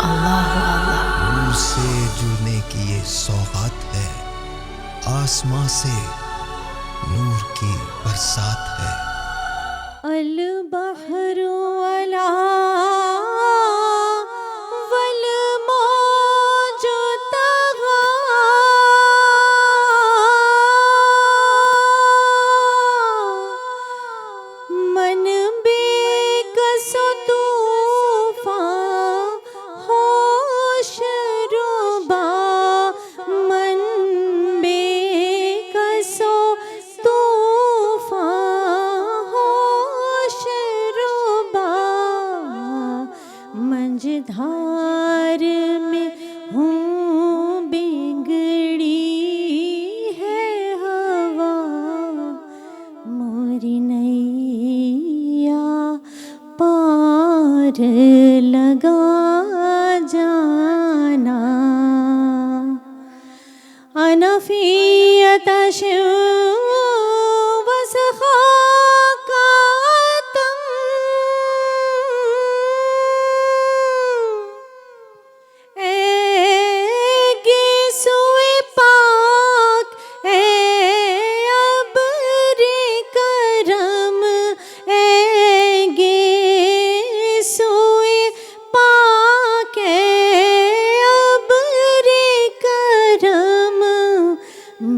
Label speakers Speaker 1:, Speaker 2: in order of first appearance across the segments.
Speaker 1: اللہ اللہ۔
Speaker 2: نور سے جڑنے کی یہ سوغات ہے، آسماں سے نور کی برسات ہے۔
Speaker 1: البحر ولا والموج طغى من بےکس طوفان ہوش ربا، من بےکس طوفان ہوش ربا، منجدھار میں ہوں بگڑی ہے ہوا، موری نیا پار لگا جانا، انا فی عطش وسخاء اے گیسوئے پاک، اے ابر کرم، اے گیسوئے پاک، اے ابر کرم،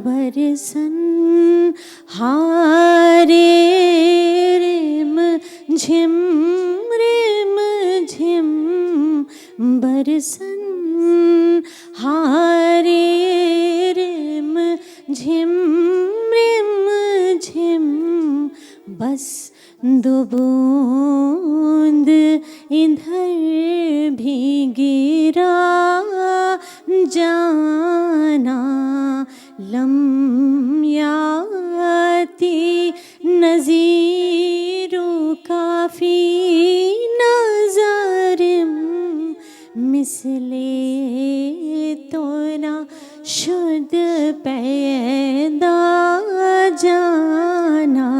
Speaker 1: برسن ہارے رم جھم رم جھم، برسن ہارے رم جھم رم جھم، بس دو بوند ادھر بھی گرا جانا، لم یاتی نذیر کافی نظر، مثل تو نہ شد پیدا جانا،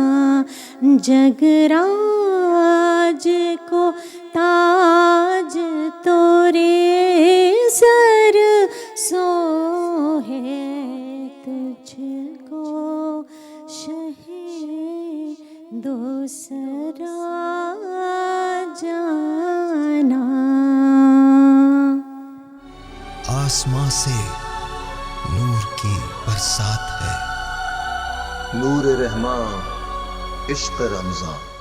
Speaker 1: جگراج کو تاج تورے سر سو ہے، تجھ کو شہ دوسرا جانا۔
Speaker 2: آسماں سے نور کی برسات ہے،
Speaker 3: نور رحماں عشق رمضان۔